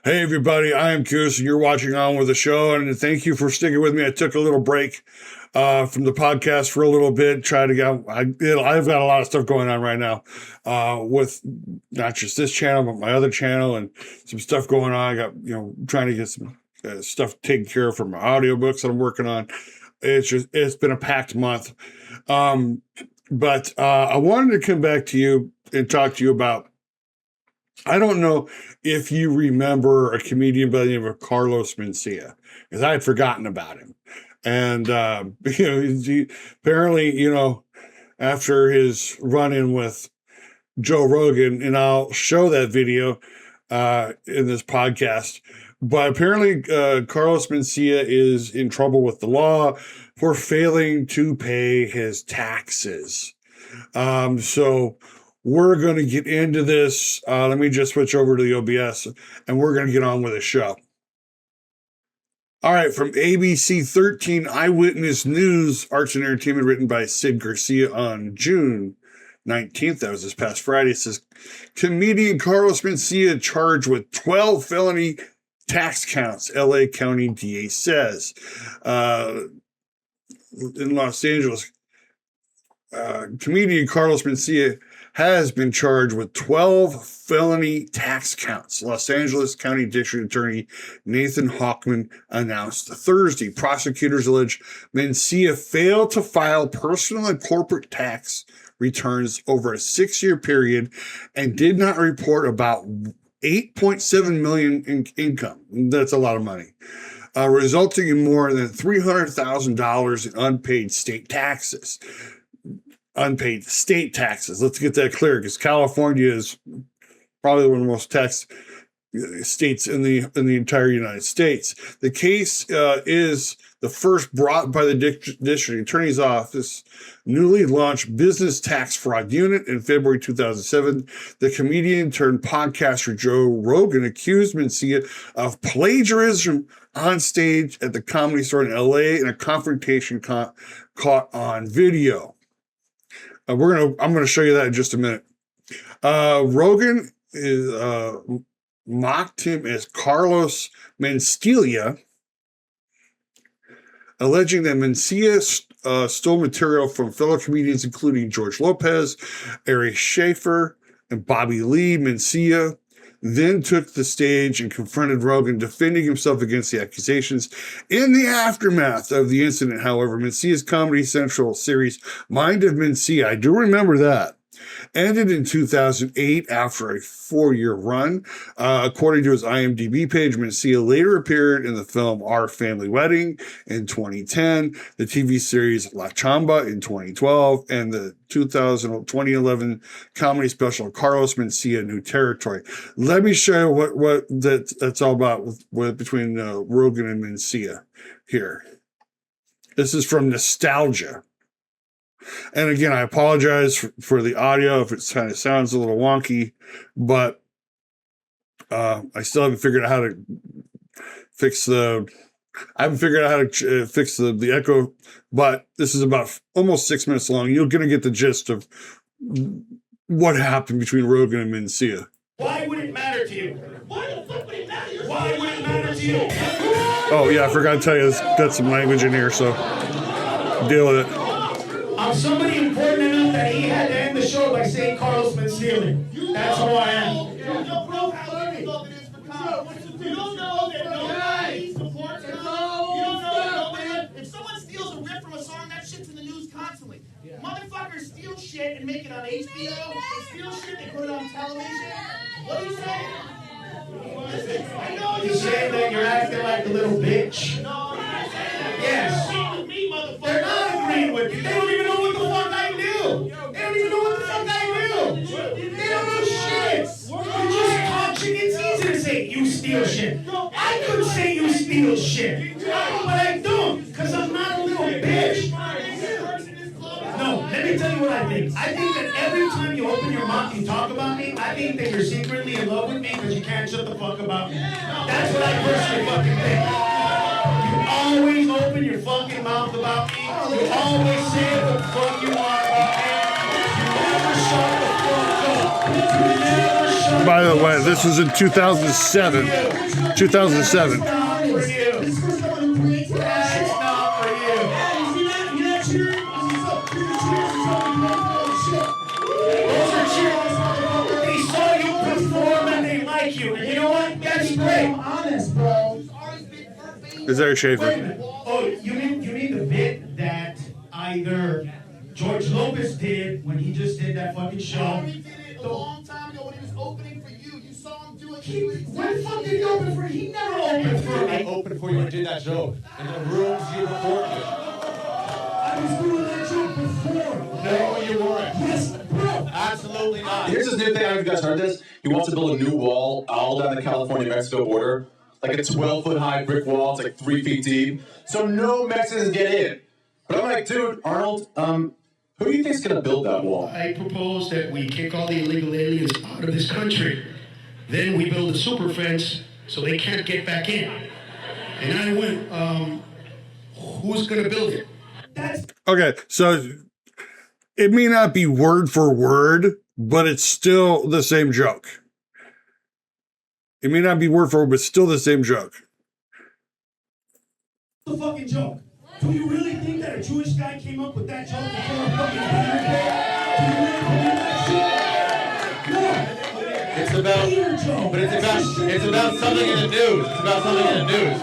Hey everybody, I am Kus, and you're watching On With The Show, and thank you for sticking with me. I took a little break from the podcast for a little bit, trying to get, I've got a lot of stuff going on right now with not just this channel, but my other channel, and some stuff going on. I got, trying to get some stuff taken care of for my audiobooks that I'm working on. It's been a packed month. But I wanted to come back to you and talk to you about, I don't know if you remember a comedian by the name of Carlos Mencia, because I had forgotten about him. And, apparently, after his run-in with Joe Rogan, and I'll show that video in this podcast, but apparently Carlos Mencia is in trouble with the law for failing to pay his taxes. So we're going to get into this. Let me just switch over to the OBS, and we're going to get on with the show. All right, from ABC 13 Eyewitness News, Arts and Entertainment, written by Sid Garcia on June 19th. That was this past Friday. It says, comedian Carlos Mencia charged with 12 felony tax counts, LA County DA says. In Los Angeles, comedian Carlos Mencia has been charged with 12 felony tax counts. Los Angeles County District Attorney Nathan Hochman announced Thursday. Prosecutors allege Mencia failed to file personal and corporate tax returns over a 6-year period and did not report about $8.7 million in income. That's a lot of money. Resulting in more than $300,000 in unpaid state taxes. Unpaid state taxes. Let's get that clear, because California is probably one of the most taxed states in the entire United States. The case is the first brought by the district attorney's office, newly launched business tax fraud unit in February 2007. The comedian turned podcaster Joe Rogan accused Mencia of plagiarism on stage at the Comedy Store in LA in a confrontation caught on video. I'm going to show you that in just a minute. Rogan mocked him as Carlos Mencia, alleging that Mencia stole material from fellow comedians, including George Lopez, Ari Schaefer, and Bobby Lee. Mencia then took the stage and confronted Rogan, defending himself against the accusations. In the aftermath of the incident, however, Mencia's Comedy Central series, Mind of Mencia, I do remember that, ended in 2008 after a 4-year run. According to his IMDb page, Mencia later appeared in the film Our Family Wedding in 2010, the TV series La Chamba in 2012, and the 2011 comedy special Carlos Mencia New Territory. Let me show you what that's all about with between Rogan and Mencia here. This is from Nostalgia. And again, I apologize for the audio if it kind of sounds a little wonky, but I still haven't figured out how to fix the echo, but this is about almost 6 minutes long. You're going to get the gist of what happened between Rogan and Mencia. Why would it matter to you? Why the fuck would it matter to you? Why would it matter to you? Oh, yeah, I forgot to tell you, it's got some language in here, so deal with it. I'm somebody important enough that he had to end the show by saying Carlos Mencia. That's who I am. You don't know how difficult it is for cops. You don't know that nobody supports cops. You don't know that nobody. If someone steals a riff from a song, that shit's in the news constantly. Motherfuckers steal shit and make it on HBO. They steal shit, they put it on television. What are you saying? Listen, I know You're saying that you're acting like a little bitch? No, you're not saying that. Yes. Agree with me, motherfucker. They're not agreeing with you. They don't even know what the fuck I do. They don't even know what the fuck I do. They don't know shit. You just talk shit. It's easy to say you steal shit. I could say you steal shit, but I don't, because I'm not a little bitch. No, let me tell you what I think. I think that every time you open your mouth and talk about me, I think that you're secretly in love with me because you can't shut the fuck about me. That's what I personally fucking think. You always open your fucking mouth about me. You always say what the fuck you want about me. You never shut the fuck up. You never By the way, this was in 2007. 2007. That's not for you. That's not for you. You're not cheering. Those are cheers. They saw you perform and they like you. And you know what? That's great. I'm honest, bro. Is there a Schaefer? Wait a minute. Oh, you mean the bit that either George Lopez did when he just did that fucking show? He did it a long time ago when he was opening for you. You saw him do it. When the fuck did he open for? He never opened for I me. opened for you and did that joke in the rooms you recorded. I was doing that joke before. No, you weren't. Yes, bro. Absolutely not. Here's this new thing. I don't know if you guys heard this. He wants to build a new wall all down the California-Mexico border. Like a 12-foot high brick wall. It's like 3 feet deep. So no Mexicans get in. But I'm like, dude, Arnold, who do you think's going to build that wall? I propose that we kick all the illegal aliens out of this country. Then we build a super fence so they can't get back in. And I went, who's going to build it? Okay, so it may not be word for word, but it's still the same joke. It may not be word for word, but still the same joke. It's a fucking joke. Do you really think that a Jewish guy came up with that joke before a fucking It's about, but it's about something in the news. It's about something in the news.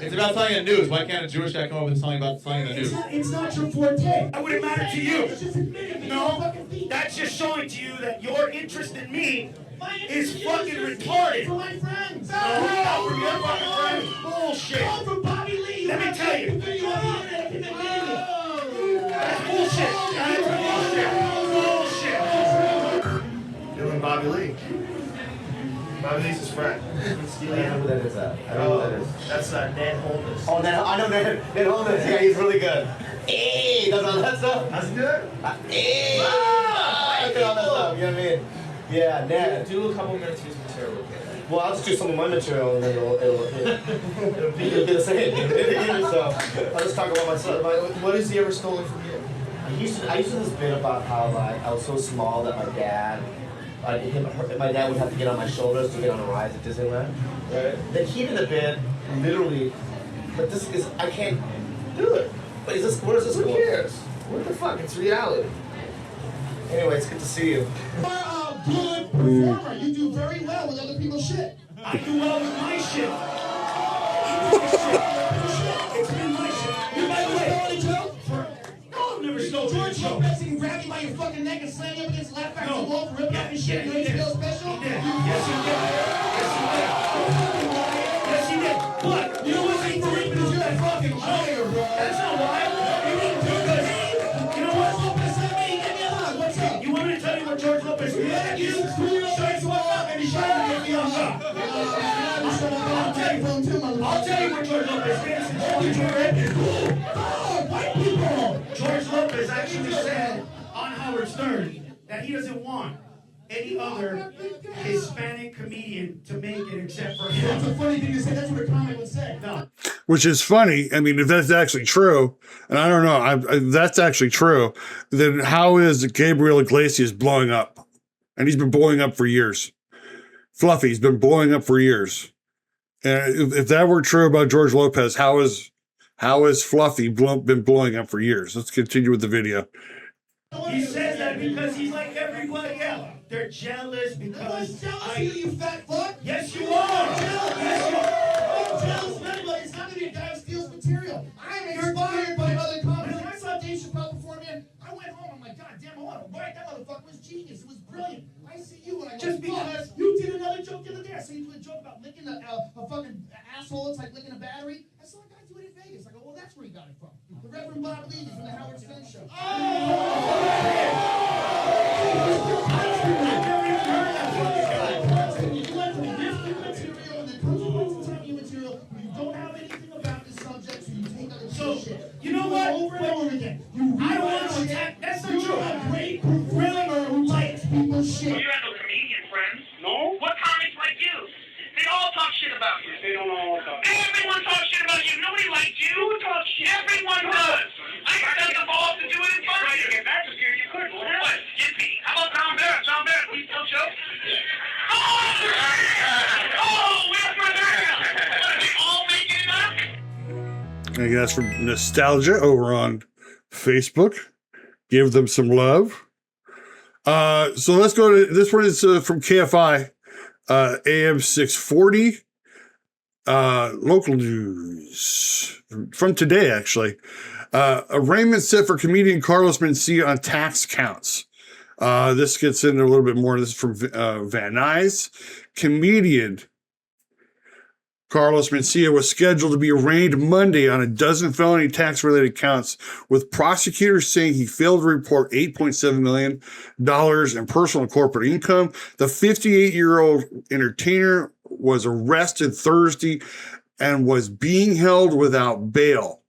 It's about something in the news. Why can't a Jewish guy come up with something about something in the news? It's not your forte. That wouldn't matter to you. Just admit it. No, that's just showing to you that your interest in me is fucking retarded. For my friends. No, not from your fucking friends. Bullshit. Call for Bobby Lee. Let me tell you. That's bullshit. That's bullshit. Doing Bobby Lee. Bobby Lee's his friend. I don't know who that is. I don't know who that is. That's Ned Holmes. Oh, I know Ned Holmes. Yeah, he's really good. Hey, does all that stuff. That's good. Hey, I did all that stuff. You know what I mean? Yeah, Ned. Do a couple minutes of his material. Well, I'll just do some of my material and then it'll be the same. So I'll just talk about myself. What has he ever stolen from you? I used to do this bit about how like I was so small that my dad would have to get on my shoulders to get on a ride at Disneyland. Right. Then he did a bit, literally, but this is, I can't do it. But where is this Who going? cares? What the fuck? It's reality. Anyway, it's good to see you. You're a good performer. You do very well with other people's shit. I do well with my shit. It's been my shit. You, by the way, no, I've never stolen your George joke. Lopez can grab you by your fucking neck and slam you up against the left back of the wall for ripping off your shit. he You did. feel special? He did. Yes, he did. Yes, he did. But you know what's ripping is that fucking joke. That's not why. You didn't do this. You know what? Lopez, let me get me a hug. What's up? You want me to tell you what George Lopez did? You shut the fuck up and you shut up and get me on top. I'll tell you what George Lopez did since you read it. White people! George Lopez actually said on Howard Stern that he doesn't want any other Hispanic comedian to make it except for That's him. a funny thing to say. That's what a comic would say. No. Which is funny. I mean, if that's actually true, and I don't know, if that's actually true, then how is Gabriel Iglesias blowing up? And he's been blowing up for years. Fluffy's been blowing up for years. And if that were true about George Lopez, how is Fluffy been blowing up for years? Let's continue with the video. He says that because he's like everybody else. They're jealous I'm because jealous of you, you fat fuck. Yes, you are. Yes, you are. I'm jealous of anybody. It's not gonna be a guy who steals material. I'm inspired by other comics. When I saw Dave Chappelle perform, man, I went home. I'm like, God damn, I want to write. That motherfucker was genius. It was brilliant. I see you and I Just go, fuck, because- you did another joke the other day. I saw you do a joke about licking a fucking asshole. It's like licking a battery. I saw a guy do it in Vegas. I go, well, that's where he got it from. The Reverend Bob Levy from the Howard Stern Show. You went from lifting material and then comes to points in time your material where you don't have anything about the subject, so you take other So, shit. you know what? Over and over again. You I don't want rewrite to shit. attack. That's not You're true. a great performer who likes people's shit. You have no comedian friends. No? What comics like you? They all talk shit about you. They don't all talk. Everyone talks shit about you. Nobody likes you. Who talks shit? Everyone does. I got the balls to do it in front of you. If that's the case, you could. What? Yippee. How about Tom Barrett? Tom Barrett, please tell jokes. I guess from Nostalgia over on Facebook. Give them some love. So let's go to this one. Is from KFI, AM 640. Local news from today, actually. Arraignment set for comedian Carlos Mencia on tax counts. This gets into a little bit more. This is from Van Nuys. Comedian Carlos Mencia was scheduled to be arraigned Monday on a dozen felony tax-related counts, with prosecutors saying he failed to report $8.7 million in personal and corporate income. The 58-year-old entertainer was arrested Thursday and was being held without bail.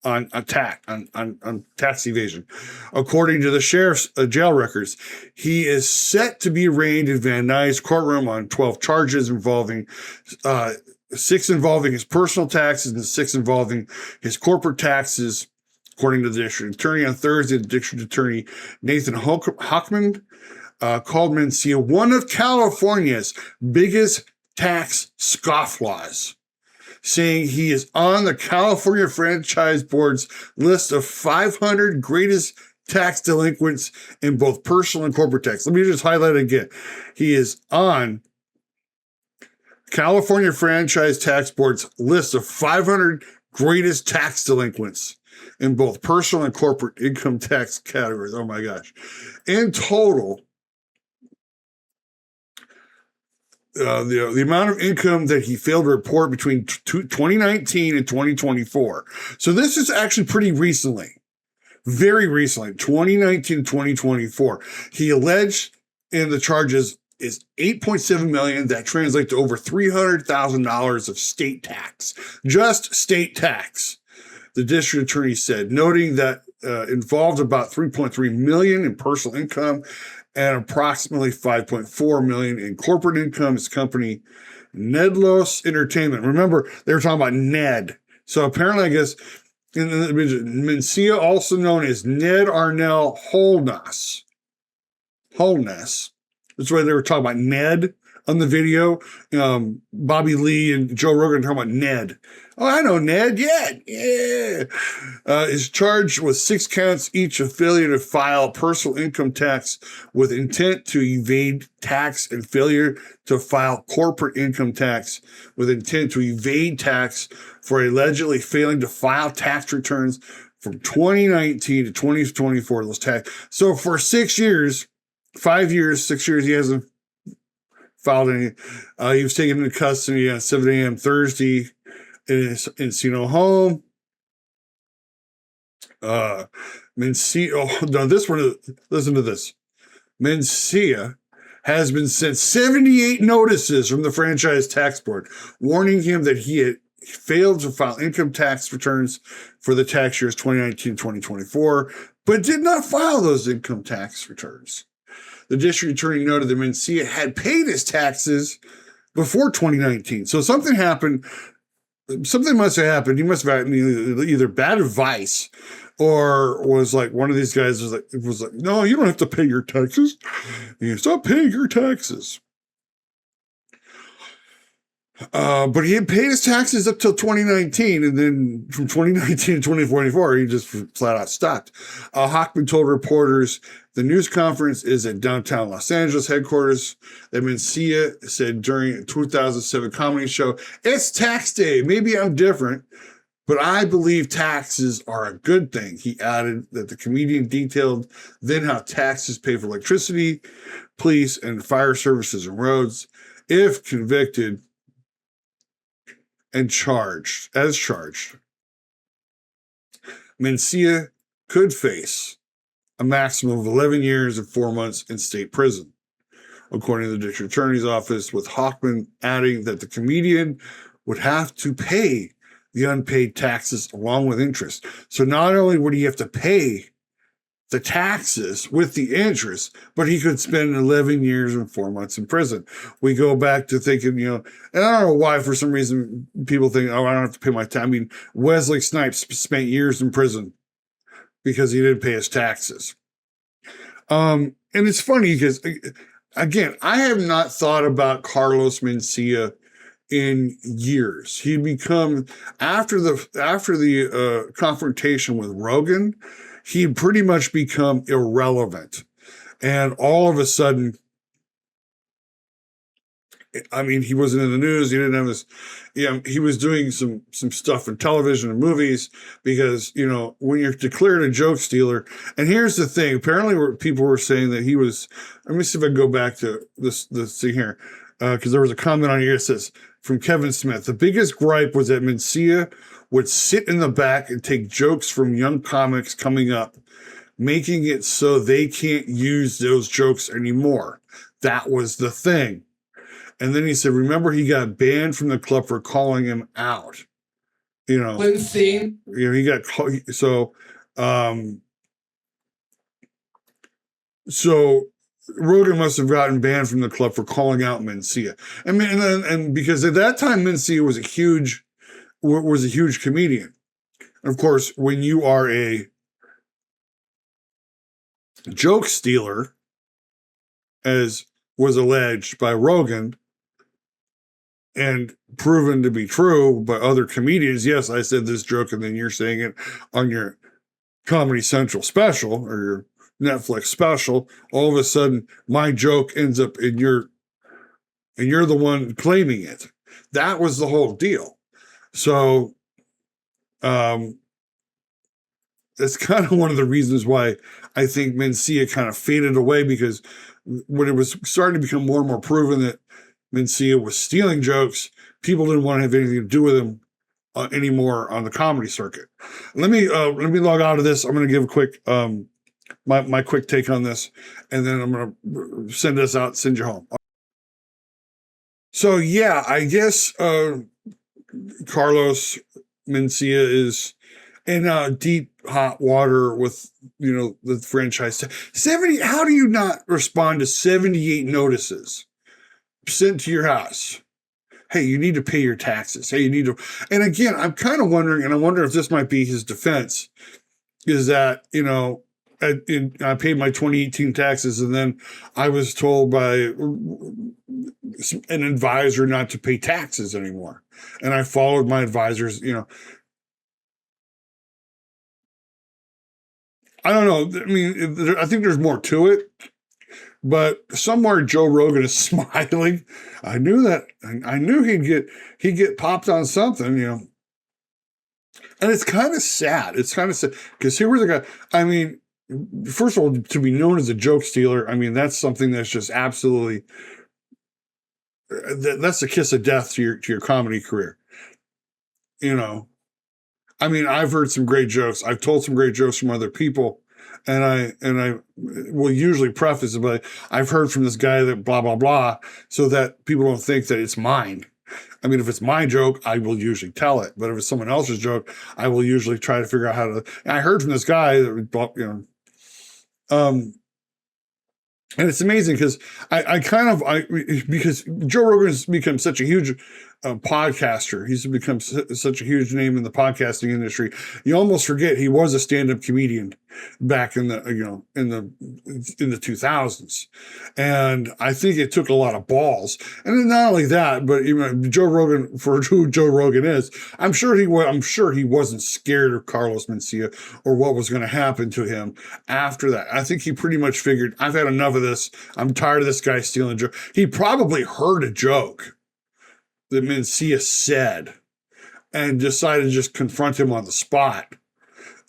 On tax evasion. According to the sheriff's jail records, he is set to be arraigned in Van Nuys courtroom on 12 charges involving 6 involving his personal taxes and 6 involving his corporate taxes. According to the district attorney, on Thursday, the district attorney Nathan Hochman called Mencia one of California's biggest tax scofflaws, saying he is on the California Franchise Board's list of 500 greatest tax delinquents in both personal and corporate tax. Let me just highlight it again. He is on California Franchise Tax Board's list of 500 greatest tax delinquents in both personal and corporate income tax categories. Oh my gosh. In total, the amount of income that he failed to report between 2019 and 2024. So this is actually pretty recently, very recently, 2019, 2024. He alleged in the charges is $8.7 million. That translates to over $300,000 of state tax, just state tax. The district attorney said, noting that involved about $3.3 million in personal income and approximately $5.4 million in corporate income. His company, Nedlos Entertainment. Remember, they were talking about Ned. So apparently, I guess, Mencia, also known as Ned Arnell Holness. That's why they were talking about Ned on the video. Bobby Lee and Joe Rogan talking about Ned. Oh, I know Ned. Yeah. Is charged with 6 counts each of failure to file personal income tax with intent to evade tax and failure to file corporate income tax with intent to evade tax for allegedly failing to file tax returns from 2019 to 2024. Those tax. So for 6 years, 5 years, 6 years, he hasn't filed any. He was taken into custody at 7 a.m. Thursday in his Encino home. Mencia, listen to this. Mencia has been sent 78 notices from the Franchise Tax Board, warning him that he had failed to file income tax returns for the tax years 2019-2024, but did not file those income tax returns. The district attorney noted that Mencia had paid his taxes before 2019. So something happened. Something must have happened. He must have had either bad advice or was like one of these guys was like, no, you don't have to pay your taxes. You stop paying your taxes. But he had paid his taxes up till 2019, and then from 2019 to 2024, he just flat out stopped. Hochman told reporters the news conference is at downtown Los Angeles headquarters. That Mencia said during a 2007 comedy show, "It's tax day. Maybe I'm different, but I believe taxes are a good thing." He added that the comedian detailed then how taxes pay for electricity, police, and fire services and roads. If convicted and charged, Mencia could face a maximum of 11 years and 4 months in state prison, according to the district attorney's office, with Hochman adding that the comedian would have to pay the unpaid taxes along with interest. So not only would he have to pay the taxes with the interest, but he could spend 11 years and 4 months in prison. We go back to thinking, and I don't know why, for some reason, people think, oh, I don't have to pay my tax. I mean, Wesley Snipes spent years in prison because he didn't pay his taxes. And it's funny because, again, I have not thought about Carlos Mencia in years. He'd become, after the confrontation with Rogan, he'd pretty much become irrelevant. And all of a sudden, I mean, he wasn't in the news. He didn't have this. He was doing some stuff in television and movies because, when you're declared a joke stealer, and here's the thing, apparently people were saying that he was, let me see if I can go back to this thing here, because there was a comment on here that says, from Kevin Smith, the biggest gripe was that Mencia would sit in the back and take jokes from young comics coming up, making it so they can't use those jokes anymore. That was the thing. And then he said, remember, he got banned from the club for calling him out. Insane. He got so Rogan must have gotten banned from the club for calling out Mencia. I mean, and because at that time Mencia was a huge comedian. And of course, when you are a joke stealer, as was alleged by Rogan, and proven to be true by other comedians. Yes, I said this joke, and then you're saying it on your Comedy Central special or your Netflix special. All of a sudden, my joke ends up in your, and you're the one claiming it. That was the whole deal. So, that's kind of one of the reasons why I think Mencia kind of faded away, because when it was starting to become more and more proven that Mencia was stealing jokes, people didn't want to have anything to do with him anymore on the comedy circuit. Let me log out of this. I'm going to give a quick my quick take on this, and then I'm going to send you home. So yeah, I guess Carlos Mencia is in deep hot water with the franchise. 70. How do you not respond to 78 notices sent to your house? Hey, you need to pay your taxes. Hey, you need to. And again, I'm kind of wondering, and I wonder if this might be his defense, is that, I paid my 2018 taxes, and then I was told by an advisor not to pay taxes anymore. And I followed my advisors, I don't know. I mean, I think there's more to it. But somewhere Joe Rogan is smiling. I knew that. I knew he'd get popped on something, And it's kind of sad. It's kind of sad because here was a guy. I mean, first of all, to be known as a joke stealer, I mean, that's something that's just absolutely. That's the kiss of death to your comedy career. I mean, I've heard some great jokes. I've told some great jokes from other people. And I will usually preface it by, I've heard from this guy that blah, blah, blah, so that people don't think that it's mine. I mean, if it's my joke, I will usually tell it. But if it's someone else's joke, I will usually try to figure out how to. And I heard from this guy that, and it's amazing because because Joe Rogan has become such a huge podcaster. He's become such a huge name in the podcasting industry. You almost forget he was a stand-up comedian back in the in the 2000s, and I think it took a lot of balls. And then not only that, but Joe Rogan, for who Joe Rogan is, I'm sure he wasn't scared of Carlos Mencia or what was going to happen to him after that. I think he pretty much figured, I've had enough of this. I'm tired of this guy stealing a joke. He probably heard a joke that Mencia said and decided to just confront him on the spot.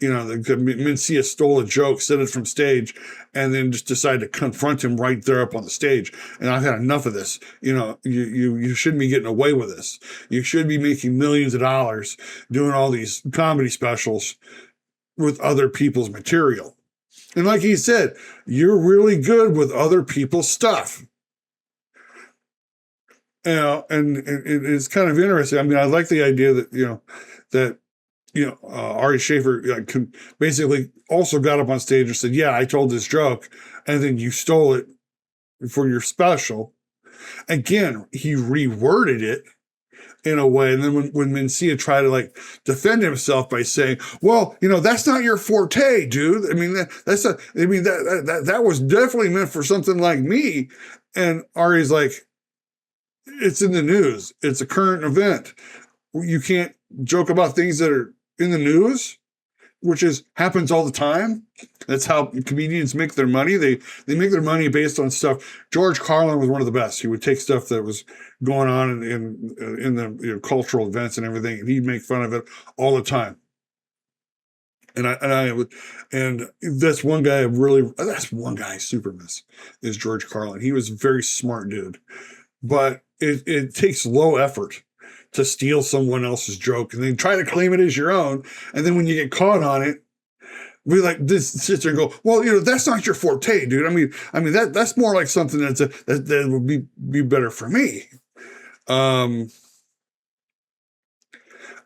Mencia stole a joke, said it from stage, and then just decided to confront him right there up on the stage. And I've had enough of this. You shouldn't be getting away with this. You should be making millions of dollars doing all these comedy specials with other people's material. And like he said, you're really good with other people's stuff. And it's kind of interesting. I mean, I like the idea that, Ari Schaefer basically also got up on stage and said, yeah, I told this joke, and then you stole it for your special. Again, he reworded it in a way. And then when Mencia tried to defend himself by saying, well, that's not your forte, dude. I mean, that was definitely meant for something like me. And Ari's like, it's in the news. It's a current event. You can't joke about things that are in the news, which happens all the time. That's how comedians make their money. They make their money based on stuff. George Carlin was one of the best. He would take stuff that was going on in the cultural events and everything, and he'd make fun of it all the time. And that's one guy I super miss is George Carlin. He was a very smart dude, but it takes low effort to steal someone else's joke and then try to claim it as your own. And then when you get caught on it, we like this sit there and go, well, that's not your forte, dude. I mean that's more like something that would be better for me.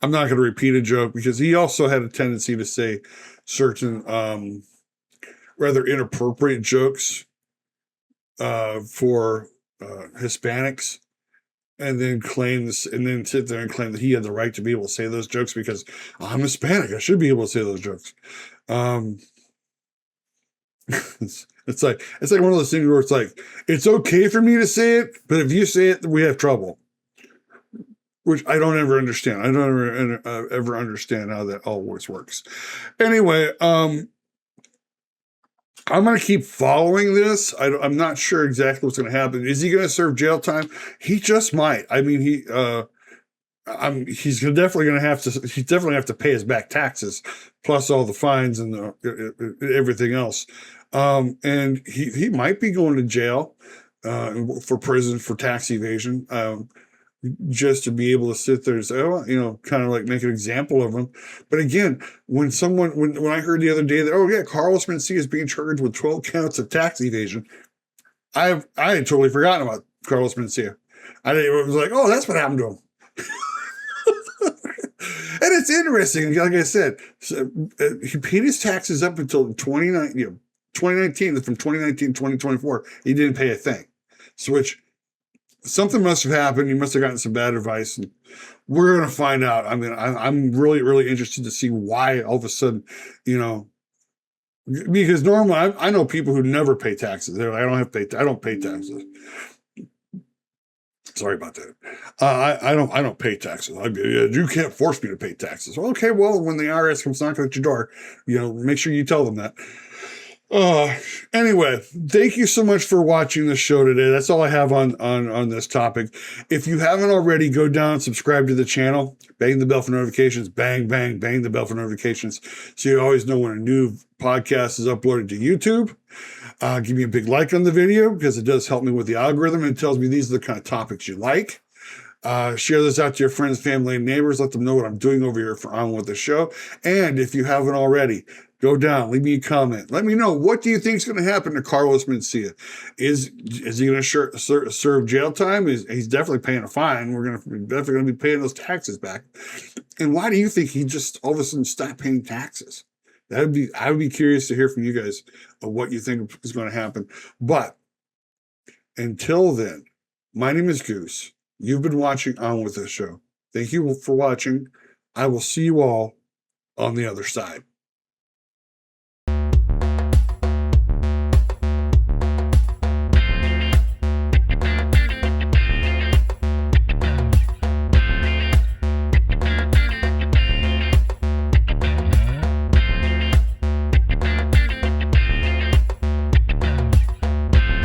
I'm not going to repeat a joke because he also had a tendency to say certain rather inappropriate jokes for Hispanics, and then sit there and claim that he had the right to be able to say those jokes because I'm Hispanic. I should be able to say those jokes. It's like one of those things where it's like, it's okay for me to say it, but if you say it, we have trouble. Which I don't ever understand. I don't ever understand how that always works. Anyway, I'm going to keep following this. I'm not sure exactly what's going to happen. Is he going to serve jail time? He just might. I mean, he's definitely going to have to pay his back taxes, plus all the fines and everything else. And he might be going to jail for prison for tax evasion. Just to be able to sit there and say, oh, kind of like make an example of him. But again, when I heard the other day that, oh yeah, Carlos Mencia is being charged with 12 counts of tax evasion, I had totally forgotten about Carlos Mencia. It was like, oh, that's what happened to him. And it's interesting, like I said, he paid his taxes up until 2019, from 2019 to 2024, he didn't pay a thing. Something must have happened. He must have gotten some bad advice, and we're going to find out. I mean, I'm really, really interested to see why all of a sudden, because normally I know people who never pay taxes. They're like, I don't pay taxes. Sorry about that. I don't pay taxes. You can't force me to pay taxes. Okay, well, when the IRS comes knocking at your door, make sure you tell them that. Anyway, thank you so much for watching the show today. That's all I have on this topic. If you haven't already, go down, subscribe to the channel, bang the bell for notifications, bang the bell for notifications, so you always know when a new podcast is uploaded to YouTube. Give me a big like on the video because it does help me with the algorithm and it tells me these are the kind of topics you like. Share this out to your friends, family, and neighbors. Let them know what I'm doing over here on with the show. And if you haven't already, go down, leave me a comment. Let me know, what do you think is going to happen to Carlos Mencia? Is he going to serve jail time? He's definitely paying a fine. We're definitely going to be paying those taxes back. And why do you think he just all of a sudden stopped paying taxes? I would be curious to hear from you guys of what you think is going to happen. But until then, my name is Goose. You've been watching On With This Show. Thank you for watching. I will see you all on the other side.